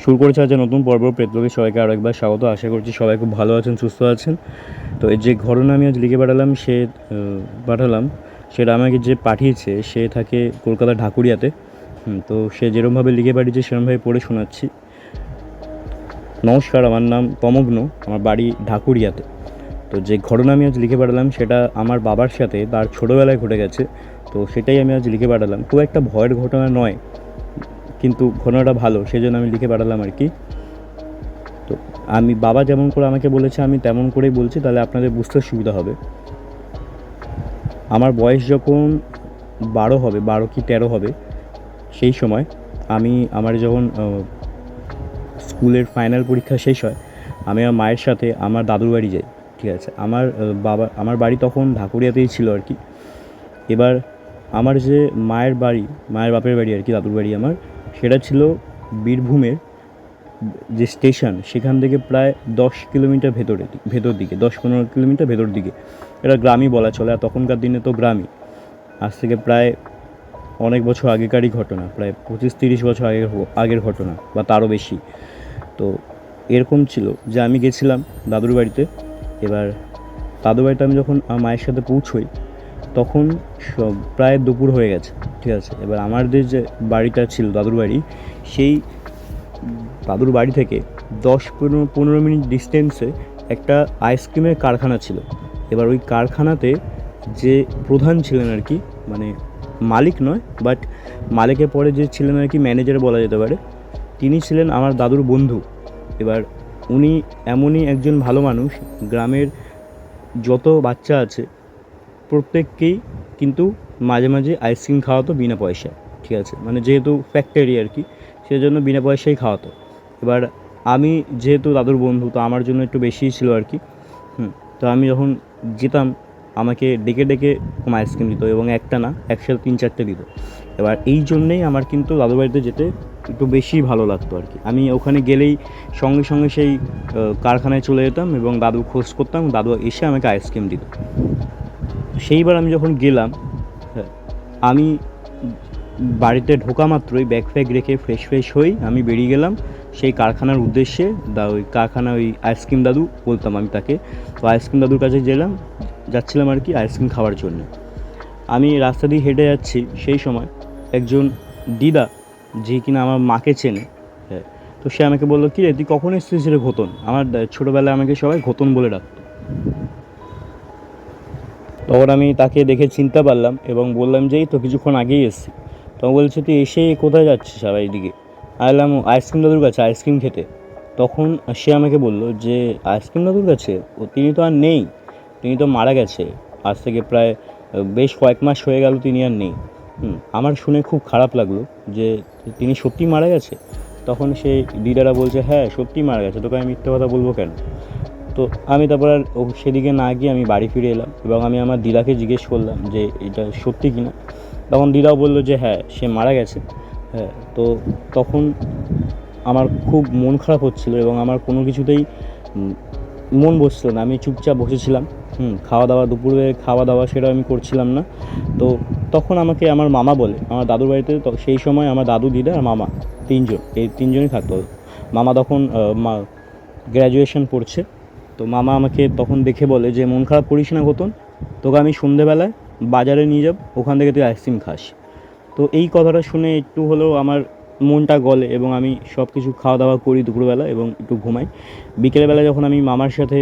শুরু করেছে আজ নতুন পর্ব। প্রেতলোকে সবাইকে আরও একবার স্বাগত। আশা করছি সবাই খুব ভালো আছেন, সুস্থ আছেন। তো এই যে ঘটনা আমি আজ লিখে পাঠালাম সেটা আমাকে যে পাঠিয়েছে সে থাকে কলকাতার ঢাকুরিয়াতে। তো সে যেরমভাবে লিখে পাঠিয়েছে সেরমভাবে পড়ে শোনাচ্ছি। নমস্কার, আমার নাম তমগ্ন, আমার বাড়ি ঢাকুরিয়াতে। তো যে ঘটনা আমি আজ লিখে পাঠালাম সেটা আমার বাবার সাথে তার ছোটোবেলায় ঘটে গেছে। তো সেটাই আমি আজ লিখে পাঠালাম। খুব একটা ভয়ের ঘটনা নয়, কিন্তু ঘটনাটা ভালো, সেই জন্য আমি লিখে পাঠালাম আর কি। তো আমি বাবা যেমন করে আমাকে বলেছে আমি তেমন করেই বলছি, তাহলে আপনাদের বুঝতে সুবিধা হবে। আমার বয়স যখন 12 হবে, 12 কি 13 হবে, সেই সময় আমার যখন স্কুলের ফাইনাল পরীক্ষা শেষ হয়, আমি আমার মায়ের সাথে আমার দাদুর বাড়ি যাই। ঠিক আছে, আমার বাড়ি তখন ঢাকুরিয়াতেই ছিল আর কি। এবার আমার যে মায়ের বাপের বাড়ি আর কি, দাদুর বাড়ি আমার, সেটা ছিল বীরভূমের যে স্টেশন সেখান থেকে প্রায় 10 কিলোমিটার ভেতর দিকে, 10-15 কিলোমিটার ভেতর দিকে। এটা গ্রামই বলা চলে। আর তখনকার দিনে তো গ্রামই, আজ থেকে প্রায় অনেক বছর আগেকারই ঘটনা, প্রায় 25-30 বছর আগের ঘটনা বা তারও বেশি। তো এরকম ছিল যে আমি গেছিলাম দাদুর বাড়িতে। এবার দাদুর বাড়িতে আমি যখন আমার মায়ের সাথে পৌঁছই তখন প্রায় দুপুর হয়ে গেছে। ঠিক আছে, এবার আমাদের যে বাড়িটা ছিল দাদুর বাড়ি, সেই দাদুর বাড়ি থেকে 10-15 মিনিট ডিস্টেন্সে একটা আইসক্রিমের কারখানা ছিল। এবার ওই কারখানাতে যে প্রধান ছিলেন আর কি, মানে মালিক নয়, বাট মালিকের পরে যে ছিলেন আর কি, ম্যানেজার বলা যেতে পারে, তিনি ছিলেন আমার দাদুর বন্ধু। এবার উনি এমনই একজন ভালো মানুষ, গ্রামের যত বাচ্চা আছে প্রত্যেককেই কিন্তু মাঝে মাঝে আইসক্রিম খাওয়াতো বিনা পয়সায়। ঠিক আছে, মানে যেহেতু ফ্যাক্টরি আর কি, সেজন্য বিনা পয়সায় খাওয়াতো। এবার আমি যেহেতু দাদুর বন্ধু, তো আমার জন্য একটু বেশিই ছিল আর কি। তো আমি যখন যেতাম আমাকে ডেকে ডেকে আইসক্রিম দিত, এবং একটা না, একসাথে 3-4টে দিত। এবার এই জন্যেই আমার কিন্তু দাদুর বাড়িতে যেতে একটু বেশি ভালো লাগতো আর কি। আমি ওখানে গেলেই সঙ্গে সঙ্গে সেই কারখানায় চলে যেতাম এবং দাদু খোঁজ করতাম, দাদু এসে আমাকে আইসক্রিম দিত। সেইবার আমি যখন গেলাম, হ্যাঁ, আমি বাড়িতে ঢোকা মাত্রই ব্যাগ ফ্যাগ রেখে ফ্রেশ হই আমি বেরিয়ে গেলাম সেই কারখানার উদ্দেশ্যে। ওই আইসক্রিম দাদু বলতাম আমি তাকে। তো আইসক্রিম দাদুর কাছে যাচ্ছিলাম আর কি আইসক্রিম খাওয়ার জন্য। আমি রাস্তা দিয়ে হেঁটে যাচ্ছি, সেই সময় একজন দিদা, যে কিনা আমার মাকে চেনে, হ্যাঁ, তো সে আমাকে বললো, কী রে তুই কখন এসেছিস রে ঘোতন? আমার ছোটোবেলায় আমাকে সবাই ঘোতন বলে ডাকতো। তখন আমি তাকে দেখে চিনতে পারলাম এবং বললাম যে এই তো কিছুক্ষণ আগেই এসেছি। তখন বলছে, তুই এসে কোথায় যাচ্ছিস আবার এইদিকে? আইলাম আইসক্রিম দাদুর কাছে আইসক্রিম খেতে। তখন সে আমাকে বললো যে আইসক্রিম দাদুর কাছে তিনি তো আর নেই, তিনি তো মারা গেছে। আজ থেকে প্রায় বেশ কয়েক মাস হয়ে গেল তিনি আর নেই। আমার শুনে খুব খারাপ লাগলো যে তিনি সত্যিই মারা গেছে। তখন সেই দিদারা বলছে, হ্যাঁ সত্যিই মারা গেছে, তোকে আমি মিথ্যে কথা বলবো কেন? তো আমি তারপর আর সেদিকে না গিয়ে আমি বাড়ি ফিরে এলাম এবং আমি আমার দিদাকে জিজ্ঞেস করলাম যে এটা সত্যি কি না। তখন দিদাও বললো যে হ্যাঁ সে মারা গেছে। হ্যাঁ, তো তখন আমার খুব মন খারাপ হচ্ছিলো এবং আমার কোনো কিছুতেই মন বসছিল না। আমি চুপচাপ বসেছিলাম। দুপুরে খাওয়া দাওয়া সেটা আমি করছিলাম না। তো তখন আমাকে আমার মামা বলে, আমার দাদুর বাড়িতে তো সেই সময় আমার দাদু, দিদা আর মামা, এই তিনজনই থাকতো। মামা তখন গ্র্যাজুয়েশন পড়ছে। তো মামা আমাকে তখন দেখে বলে যে মন খারাপ করিস না ঘোতন, তোকে আমি সন্ধেবেলায় বাজারে নিয়ে যাব, ওখান থেকে তুই আইসক্রিম খাস। তো এই কথাটা শুনে একটু হলেও আমার মনটা গলে এবং আমি সব কিছু খাওয়া দাওয়া করি দুপুরবেলা এবং একটু ঘুমাই। বিকেলবেলা যখন আমি মামার সাথে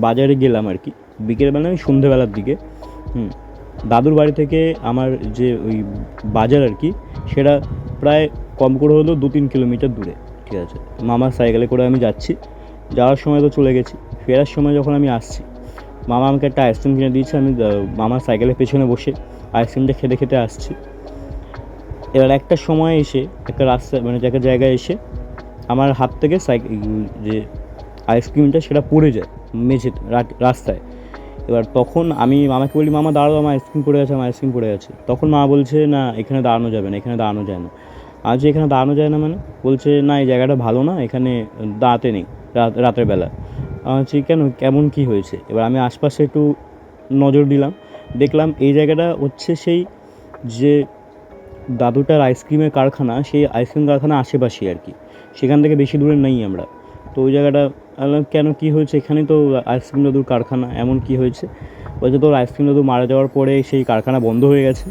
বাজারে গেলাম আর কি, বিকেলবেলা আমি সন্ধেবেলার দিকে, দাদুর বাড়ি থেকে আমার যে ওই বাজার আর কি, সেটা প্রায় কম করে হলেও 2-3 কিলোমিটার দূরে। ঠিক আছে, মামার সাইকেলে করে আমি যাচ্ছি। যাওয়ার সময় তো চলে গেছি, ফেরার সময় যখন আমি আসছি, মামা আমাকে একটা আইসক্রিম কিনে দিয়েছে। আমি মামার সাইকেলের পেছনে বসে আইসক্রিমটা খেতে খেতে আসছি। এবার একটা সময় এসে একটা রাস্তা, মানে একটা জায়গায় এসে আমার হাত থেকে যে আইসক্রিমটা সেটা পড়ে যায় মেঝেতে, রাস্তায়। এবার তখন আমি মামাকে বলি, মামা দাঁড়াও, আমার আইসক্রিম পড়ে গেছে। তখন মা বলছে, না এখানে দাঁড়ানো যাবে না, এখানে দাঁড়ানো যায় না। আজ এখানে দাঁড়ানো যায় না মানে? বলছে না এই জায়গাটা ভালো না, এখানে দাঁড়াতে নেই রাতের বেলা। আমি বলছি কেমন কী হয়েছে? এবার আমি আশপাশে একটু নজর দিলাম, দেখলাম এই জায়গাটা হচ্ছে সেই যে দাদুটার আইসক্রিমের কারখানা, সেই আইসক্রিম কারখানা আশেপাশেই আর কি, সেখান থেকে বেশি দূরে নেই আমরা। তো ওই জায়গাটা কেন কী হয়েছে, এখানে তো আইসক্রিম দাদুর কারখানা, এমন কি হয়েছে? বলছে তোর আইসক্রিম দাদু মারা যাওয়ার পরে সেই কারখানা বন্ধ হয়ে গেছে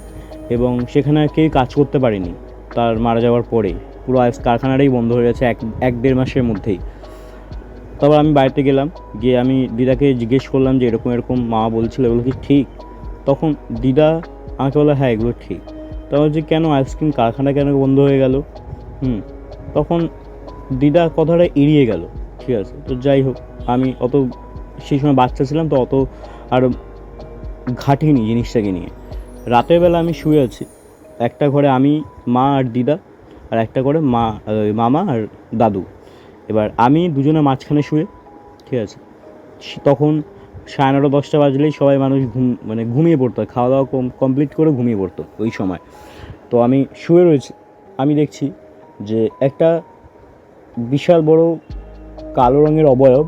এবং সেখানে আর কেউ কাজ করতে পারেনি তার মারা যাওয়ার পরেই, পুরো কারখানাটাই বন্ধ হয়ে গেছে এক দেড় মাসের মধ্যেই। তারপর আমি বাড়িতে গেলাম, গিয়ে আমি দিদাকে জিজ্ঞেস করলাম যে এরকম এরকম মা বলছিল, এগুলো কি ঠিক? তখন দিদা আমাকে বললো হ্যাঁ এগুলো ঠিক। তারপর যে কেন আইসক্রিম কারখানা কেন বন্ধ হয়ে গেল? তখন দিদা কথাটা এড়িয়ে গেল। ঠিক আছে, তো যাই হোক, আমি অত সেই সময় বাচ্চা ছিলাম, তো অত আর ঘাটিনি জিনিসটাকে নিয়ে। রাতের বেলা আমি শুয়ে আছি, একটা ঘরে আমি, মা আর দিদা, আর একটা ঘরে মামা আর দাদু। এবার আমি দুজনের মাঝখানে শুয়ে, ঠিক আছে, তখন 9:30-10টা বাজলেই সবাই মানুষ ঘুমিয়ে পড়তো, খাওয়া দাওয়া কমপ্লিট করে ঘুমিয়ে পড়তো ওই সময়। তো আমি শুয়ে রয়েছি, আমি দেখছি যে একটা বিশাল বড় কালো রঙের অবয়ব,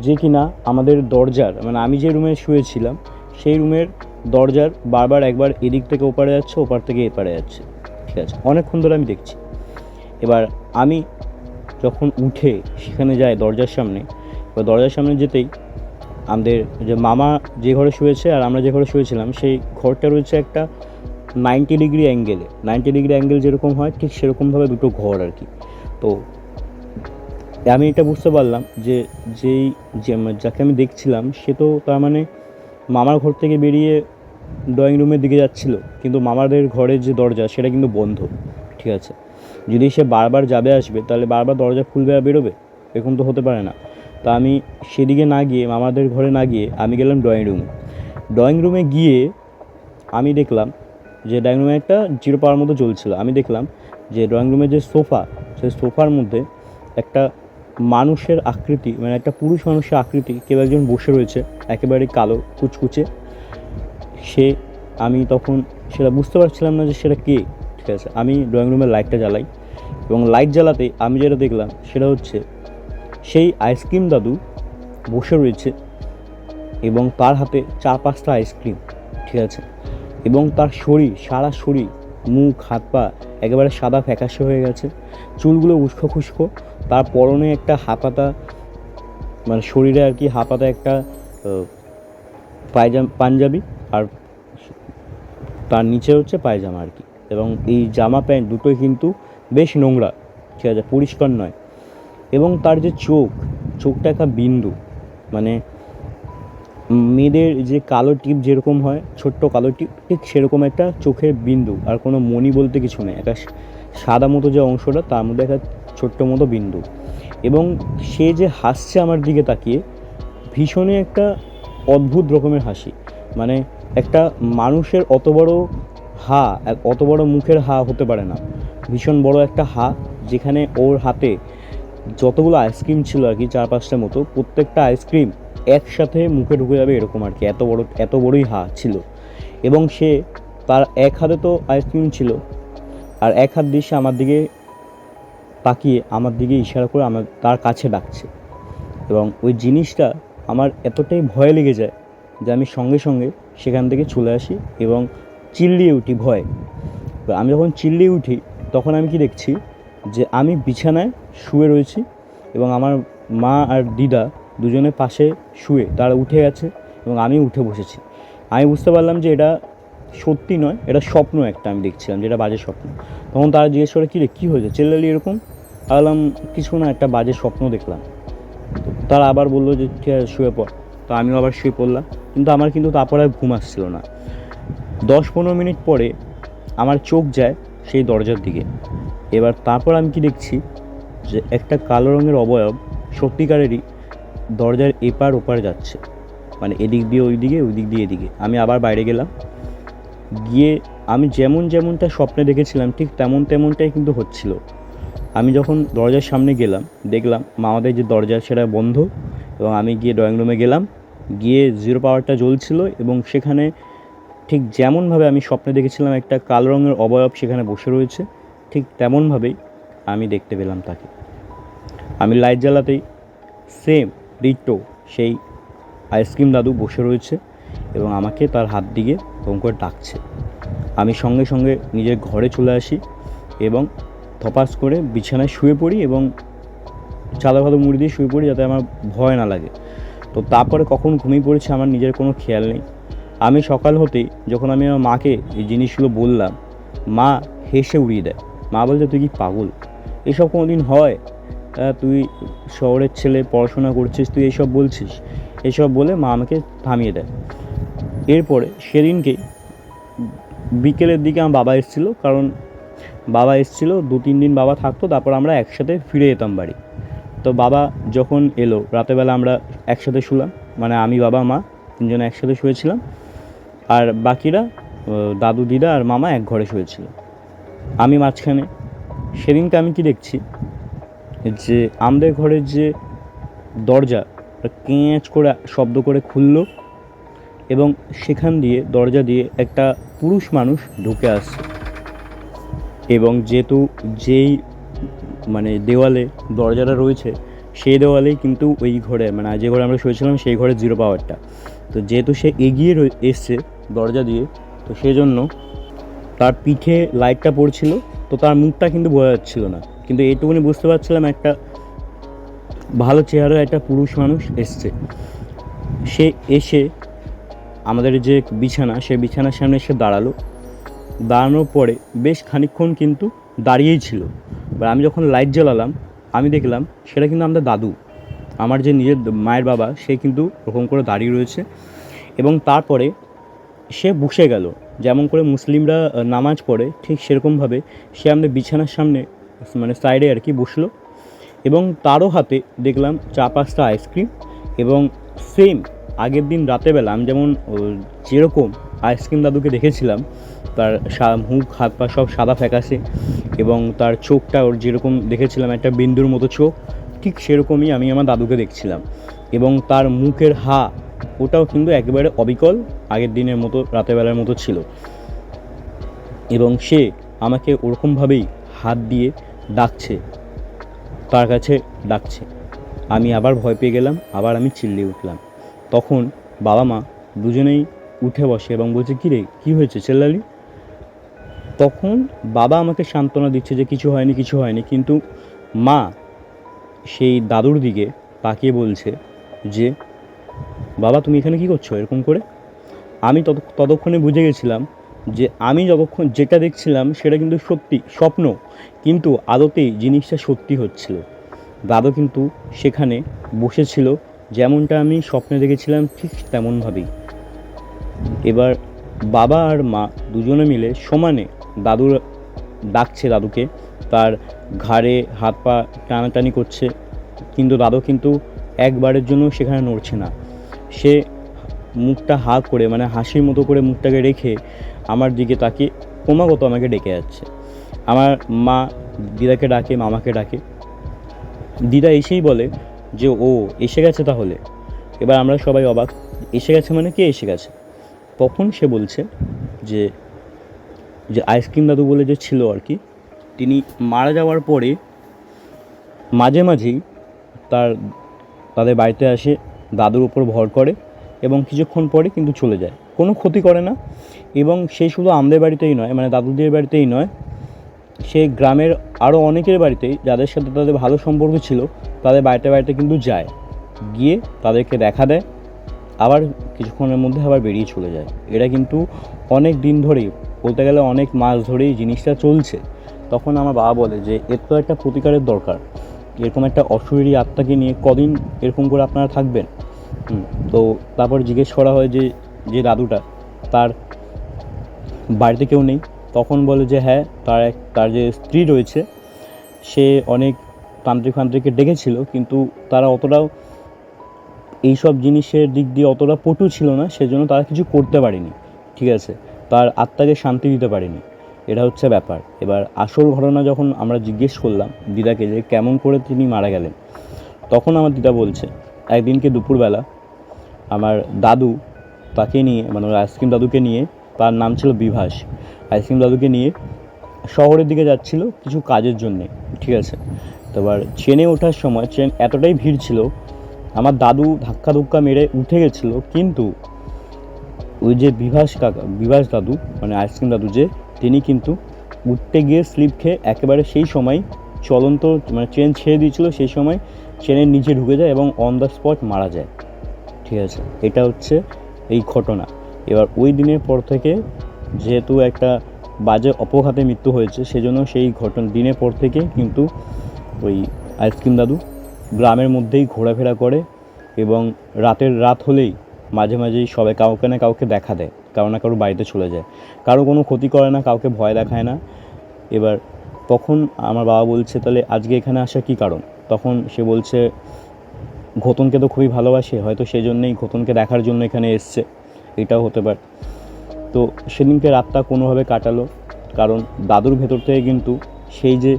যে কিনা আমাদের দরজার, আমি যে রুমে শুয়েছিলাম সেই রুমের দরজার বারবার একবার এদিক থেকে ওপারে যাচ্ছে, ওপার থেকে এপারে যাচ্ছে। ঠিক আছে, অনেকক্ষণ ধরে আমি দেখছি। এবার আমি যখন উঠে সেখানে যাই দরজার সামনে, এবার দরজার সামনে যেতেই আমাদের যে মামা যে ঘরে শুয়েছে আর আমরা যে ঘরে শুয়েছিলাম, সেই ঘরটা রয়েছে একটা 90 ডিগ্রি অ্যাঙ্গেলে। 90 ডিগ্রি অ্যাঙ্গেল যেরকম হয় ঠিক সেরকমভাবে দুটো ঘর আর কি। তো আমি এটা বুঝতে পারলাম যে যাকে আমি দেখছিলাম সে তো তার মামার ঘর থেকে বেরিয়ে ড্রয়িং রুমের দিকে যাচ্ছিল, কিন্তু মামাদের ঘরের যে দরজা সেটা কিন্তু বন্ধ। ঠিক আছে, যদি সে বারবার যাবে আসবে তাহলে বারবার দরজা খুলবে আর বেরোবে, এরকম তো হতে পারে না। তা আমি সেদিকে না গিয়ে, মামাদের ঘরে না গিয়ে আমি গেলাম ড্রয়িং রুমে গিয়ে আমি দেখলাম যে ড্রয়িং রুমে একটা জিরো পাওয়ার মতো চলছিল। আমি দেখলাম যে ড্রয়িং রুমের যে সোফা, সেই সোফার মধ্যে একটা মানুষের আকৃতি, একটা পুরুষ মানুষের আকৃতি, কেউ একজন বসে রয়েছে, একেবারে কালো কুচকুচে সে। আমি তখন সেটা বুঝতে পারছিলাম না যে সেটা কে। ঠিক আছে, আমি ড্রয়িং রুমের লাইটটা জ্বালাই এবং লাইট জ্বালাতে আমি যেটা দেখলাম সেটা হচ্ছে সেই আইসক্রিম দাদু বসে রয়েছে এবং তার হাতে 4-5টা আইসক্রিম। ঠিক আছে, এবং তার শরীর, সারা শরীর, মুখ হাত পা একেবারে সাদা ফ্যাকাশে হয়ে গেছে, চুলগুলো উস্কো খুস্কো, তার পরনে একটা হাফাতা, শরীরে আর কি হাফাতা একটা পাঞ্জাবি, আর তার নিচে হচ্ছে পায়জামা আর কি। এবং এই জামা প্যান্ট দুটোই কিন্তু বেশ নোংরা, ঠিক আছে, পরিষ্কার নয়। এবং তার যে চোখটা একটা বিন্দু, মেয়েদের যে কালো টিপ যেরকম হয়, ছোট্ট কালো টিপ, ঠিক সেরকম একটা চোখের বিন্দু, আর কোনো মণি বলতে কিছু নেই, একটা সাদা মতো যে অংশটা তার মধ্যে একটা ছোট্ট মতো বিন্দু। এবং সে যে হাসছে আমার দিকে তাকিয়ে, ভীষণই একটা অদ্ভুত রকমের হাসি। একটা মানুষের অত বড় অত বড় মুখের হতে পারে না, ভীষণ বড় একটা যেখানে ওর হাতে যতগুলো আইসক্রিম ছিল আর কি, 4-5টার মতো, প্রত্যেকটা আইসক্রিম একসাথে মুখে ঢুকে যাবে এরকম আর কি, এত বড়ই ছিল। এবং সে তার এক হাতে তো আইসক্রিম ছিল, আর এক হাত দিয়ে সে আমার দিকে তাকিয়ে আমার দিকে ইশারা করে তার কাছে ডাকছে। এবং ওই জিনিসটা আমার এতটাই ভয় লেগে যায় যে আমি সঙ্গে সঙ্গে সেখান থেকে চলে আসি এবং চিল্লিয়ে উঠি ভয়ে। আমি যখন চিল্লিয়ে উঠি তখন আমি কি দেখছি যে আমি বিছানায় শুয়ে রয়েছি এবং আমার মা আর দিদা দুজনের পাশে শুয়ে তারা উঠে গেছে এবং আমি উঠে বসেছি। আমি বুঝতে পারলাম যে এটা সত্যি নয়, এটা স্বপ্ন একটা আমি দেখছিলাম, যেটা বাজে স্বপ্ন। তখন তারা জিজ্ঞেস করে কী রে, কী হয়েছে, চেল্লালি এরকম? বললাম কিছু না, একটা বাজে স্বপ্ন দেখলাম। তারা আবার বললো যে ঠিক আছে শুয়ে পড়। তো আমিও আবার শুয়ে পড়লাম, কিন্তু আমার তারপরে আর ঘুম আসছিল না। 10-15 মিনিট পরে আমার চোখ যায় সেই দরজার দিকে। এবার তারপর আমি কি দেখছি যে একটা কালো রঙের অবয়ব সত্যিকারেরই দরজার এপার ওপার যাচ্ছে, এদিক দিয়ে ওই দিকে, ওই দিক দিয়ে এদিকে। আমি আবার বাইরে গেলাম, গিয়ে আমি যেমনটা স্বপ্নে দেখেছিলাম ঠিক তেমনটাই কিন্তু হচ্ছিল। আমি যখন দরজার সামনে গেলাম দেখলাম আমাদের যে দরজা সেটা বন্ধ, এবং আমি গিয়ে ড্রয়িং রুমে গেলাম, গিয়ে জিরো পাওয়ারটা জ্বলছিল এবং সেখানে ঠিক যেমনভাবে আমি স্বপ্নে দেখেছিলাম একটা কালো রঙের অবয়ব সেখানে বসে রয়েছে, ঠিক তেমনভাবেই আমি দেখতে পেলাম তাকে। আমি লাইট জ্বালাতেই সেম ডিটো সেই আইসক্রিম দাদু বসে রয়েছে এবং আমাকে তার হাত দিকে ওরকম করে ডাকছে। আমি সঙ্গে সঙ্গে নিজের ঘরে চলে আসি এবং ধপাস করে বিছানায় শুয়ে পড়ি এবং চাদর ফাদর মুড়ি দিয়ে শুয়ে পড়ি যাতে আমার ভয় না লাগে। তো তারপরে কখন ঘুমিয়ে পড়েছি আমার নিজের কোনো খেয়াল নেই। আমি সকাল হতেই যখন আমি আমার মাকে এই জিনিসগুলো বললাম, মা হেসে উড়িয়ে দেয়। মা বলছে, তুই কি পাগল? এসব কোনো দিন হয়? তুই শহরের ছেলে, পড়াশোনা করছিস, তুই এইসব বলছিস? এসব বলে মা আমাকে থামিয়ে দেয়। এরপরে সেদিনকেই বিকেলের দিকে আমার বাবা এসেছিলো, কারণ বাবা এসেছিলো 2-3 দিন বাবা থাকতো, তারপর আমরা একসাথে ফিরে যেতাম বাড়ি। তো বাবা যখন এলো রাতেরবেলা আমরা একসাথে শুলাম, মানে আমি, বাবা, মা তিনজনে একসাথে শুয়েছিলাম, আর বাকিরা দাদু, দিদা আর মামা এক ঘরে শুয়েছিল, আমি মাঝখানে। সেদিনকে আমি কি দেখছি, যে আমাদের ঘরের যে দরজা কেঁচ করে শব্দ করে খুললো এবং সেখান দিয়ে দরজা দিয়ে একটা পুরুষ মানুষ ঢুকে আসছে। এবং যেহেতু যেই মানে দেওয়ালে দরজাটা রয়েছে সেই দেওয়ালেই কিন্তু ওই ঘরে, মানে যে ঘরে আমরা শুয়েছিলাম সেই ঘরে 0 পাওয়ারটা। তো যেহেতু সে এগিয়ে এসছে দরজা দিয়ে, তো সেই জন্য তার পিঠে লাইটটা পড়ছিল, তো তার মুখটা কিন্তু বোঝা যাচ্ছিল না, কিন্তু এইটুকুনি বুঝতে পারছিলাম একটা ভালো চেহারার একটা পুরুষ মানুষ এসছে। সে এসে আমাদের যে বিছানা, সে বিছানার সামনে এসে দাঁড়ানোর পরে বেশ খানিকক্ষণ কিন্তু দাঁড়িয়েই ছিল। এবার আমি যখন লাইট জ্বালালাম আমি দেখলাম সেটা কিন্তু আমাদের দাদু, আমার যে নিজের মায়ের বাবা, সে কিন্তু ওরকম করে দাঁড়িয়ে রয়েছে। এবং তারপরে সে বসে গেল, যেমন করে মুসলিমরা নামাজ পড়ে ঠিক সেরকমভাবে সে আমাদের বিছানার সামনে, মানে সাইডে আর কি বসলো। এবং তারও হাতে দেখলাম 4-5টা আইসক্রিম। এবং সেম আগের দিন রাতেরবেলা আমি যেমন যেরকম আইসক্রিম দাদুকে দেখেছিলাম, তার মুখ হাত পা সব সাদা ফ্যাকাশে, এবং তার চোখটা ওর যেরকম দেখেছিলাম একটা বিন্দুর মতো চোখ, ঠিক সেরকমই আমি আমার দাদুকে দেখছিলাম। এবং তার মুখের ওটাও কিন্তু একেবারে অবিকল আগের দিনের মতো, রাতেরবেলার মতো ছিল। এবং সে আমাকে ওরকমভাবেই হাত দিয়ে ডাকছে, তার কাছে ডাকছে। আমি আবার ভয় পেয়ে গেলাম, আবার আমি চিল্লিয়ে উঠলাম। তখন বাবা মা দুজনেই উঠে বসে এবং বলছে, কী রে, কী হয়েছে, চেল্লালি? তখন বাবা আমাকে সান্ত্বনা দিচ্ছে যে কিছু হয়নি, কিছু হয়নি, কিন্তু মা সেই দাদুর দিকে তাকিয়ে বলছে যে, বাবা তুমি এখানে কী করছো এরকম করে? আমি ততক্ষণে বুঝে গেছিলাম যে আমি যতক্ষণ যেটা দেখছিলাম সেটা কিন্তু সত্যি স্বপ্ন, কিন্তু আদতেই জিনিসটা সত্যি হচ্ছিল। দাদু কিন্তু সেখানে বসেছিল যেমনটা আমি স্বপ্নে দেখেছিলাম ঠিক তেমনভাবেই। এবার বাবা আর মা দুজনে মিলে সমানে ডাকছে দাদুকে, তার ঘাড়ে হাত পা টানাটানি করছে, কিন্তু দাদু কিন্তু একবারের জন্য সেখানে নড়ছে না। সে মুখটা করে, মানে হাসির মতো করে মুখটাকে রেখে আমার দিকে তাকিয়ে ক্রমাগত আমাকে ডেকে যাচ্ছে। আমার মা দিদাকে ডাকে, মামাকে ডাকে। দিদা এসেই বলে যে ও এসে গেছে তাহলে। এবার আমরা সবাই অবাক, এসে গেছে মানে কে এসে গেছে? তখন সে বলছে যে আইসক্রিম দাদু বলে যে ছিল আর কি, তিনি মারা যাওয়ার পরে মাঝে মাঝেই তাদের বাড়িতে আসে, দাদুর উপর ভর করে এবং কিছুক্ষণ পরে কিন্তু চলে যায়, কোনো ক্ষতি করে না। এবং সে শুধু আমাদের বাড়িতেই নয়, মানে দাদুদের বাড়িতেই নয়, সে গ্রামের আরও অনেকের বাড়িতেই, যাদের সাথে তাদের ভালো সম্পর্ক ছিল, তাদের বাড়িতে কিন্তু যায়, গিয়ে তাদেরকে দেখা দেয়, আবার কিছুক্ষণের মধ্যে আবার বেরিয়ে চলে যায়। এটা কিন্তু অনেক দিন ধরেই, বলতে গেলে অনেক মাস ধরেই জিনিসটা চলছে। তখন আমার বাবা বলে যে এর তো একটা প্রতিকারের দরকার, এরকম একটা অশরীরী আত্মাকে নিয়ে কদিন এরকম করে আপনারা থাকবেন? তো তারপর জিজ্ঞেস করা হয় যে দাদুটা, তার বাড়িতে কেউ নেই? তখন বলে যে হ্যাঁ, তার যে স্ত্রী রয়েছে সে অনেক তান্ত্রিককে ডেকেছিল, কিন্তু তারা অতটাও এইসব জিনিসের দিক দিয়ে অতটা পটু ছিল না, সেজন্য তারা কিছু করতে পারেনি, ঠিক আছে, তার আত্মাকে শান্তি দিতে পারেনি। এটা হচ্ছে ব্যাপার। এবার আসল ঘটনা যখন আমরা জিজ্ঞেস করলাম দিদাকে যে কেমন করে তিনি মারা গেলেন, তখন আমার দিদা বলছে একদিনকে দুপুরবেলা আমার দাদু তাকে নিয়ে, মানে আইসক্রিম দাদুকে নিয়ে, তার নাম ছিল বিভাস, আইসক্রিম দাদুকে নিয়ে শহরের দিকে যাচ্ছিল কিছু কাজের জন্যে, ঠিক আছে। তো এবার ট্রেনে ওঠার সময় ট্রেন এতটাই ভিড় ছিল, আমার দাদু ধাক্কা মেরে উঠে গেছিলো, কিন্তু ওই যে বিভাস দাদু মানে আইসক্রিম দাদু যে, তিনি কিন্তু উঠতে গিয়ে স্লিপ খেয়ে একেবারে সেই সময় চলন্ত মানে ট্রেন ছেড়ে দিয়েছিল, সেই সময় ট্রেনের নিচে ঢুকে যায় এবং অন দ্য স্পট মারা যায়। ঠিক আছে, এটা হচ্ছে এই ঘটনা। এবার ওই দিনের পর থেকে যেহেতু একটা বাজে অপঘাতে মৃত্যু হয়েছে, সেজন্য সেই দিনের পর থেকে কিন্তু ওই আইসক্রিম দাদু গ্রামের মধ্যেই ঘোরাফেরা করে এবং রাত হলেই মাঝে মাঝেই সবাই কাউকে না কাউকে দেখা দেয়, কারো না কারো বাড়িতে চলে যায়, কারো কোনো ক্ষতি করে না, কাউকে ভয় দেখায় না। এবার তখন আমার বাবা বলছে, তাহলে আজকে এখানে আসার কী কারণ? তখন সে বলছে, ঘোতনকে তো খুবই ভালোবাসে, হয়তো সেই জন্যেই ঘোতনকে দেখার জন্য এখানে এসছে, এটাও হতে পারে। তো সেদিনকে রাতটা কোনোভাবে কাটালো, কারণ দাদুর ভেতর থেকে কিন্তু সেই যে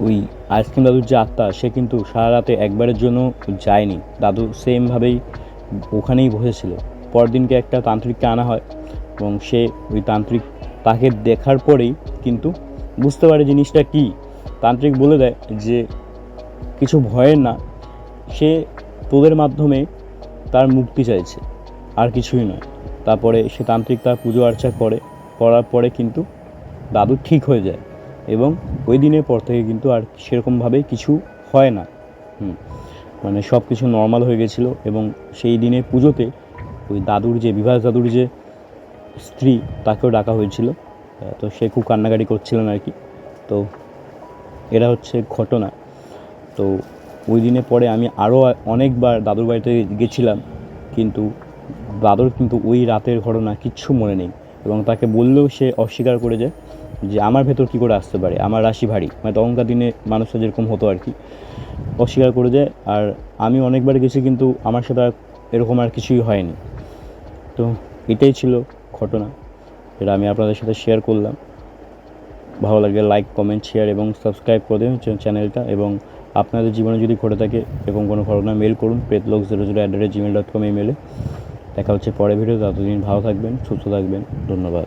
ওই আইসক্রিম দাদুর যে আত্মা, সে কিন্তু সারা রাতে একবারের জন্য যায়নি। দাদু সেমভাবেই ওখানেই বসেছিল। পরদিনকে একটা তান্ত্রিককে আনা হয় এবং সে ওই তান্ত্রিক তাকে দেখার পরেই কিন্তু বুঝতে পারে জিনিসটা কী। তান্ত্রিক বলে দেয় যে কিছু ভয়ের না, সে তোদের মাধ্যমে তার মুক্তি চাইছে, আর কিছুই নয়। তারপরে সে তান্ত্রিক তার পুজো আর্চা করার পরে কিন্তু দাদু ঠিক হয়ে যায় এবং ওই দিনের পর থেকে কিন্তু আর সেরকমভাবে কিছু হয় না। মানে সব কিছু নর্মাল হয়ে গেছিলো এবং সেই দিনে পুজোতে ওই দাদুর যে বিভাস দাদুর যে স্ত্রী, তাকেও ডাকা হয়েছিল। তো সে খুব কান্নাকাটি করছিলেন আর কি। তো এরা হচ্ছে ঘটনা। তো ওই দিনের পরে আমি আরও অনেকবার দাদুর বাড়িতে গেছিলাম, কিন্তু দাদুর কিন্তু ওই রাতের ঘটনা কিচ্ছু মনে নেই এবং তাকে বললেও সে অস্বীকার করে যায় যে আমার ভেতর কী করে আসতে পারে, আমার রাশি ভারী, মানে তখনকার দিনে মানুষের যেরকম হতো আর কি, অস্বীকার করে যায়। আর আমি অনেকবার গেছি, কিন্তু আমার সাথে এরকম আর কিছুই হয়নি। তো এটাই ছিল ঘটনা, যেটা আমি আপনাদের সাথে শেয়ার করলাম। ভালো লাগলে লাইক, কমেন্ট, শেয়ার এবং সাবস্ক্রাইব করে দেবেন চ্যানেলটা। এবং আপনাদের জীবনে যদি ঘটে থাকে এরকম কোনো ঘটনা, মেল করুন pretlogs00@gmail.com ইমেলে। দেখা হচ্ছে পরের ভিডিও। ততদিন ভালো থাকবেন, সুস্থ থাকবেন। ধন্যবাদ।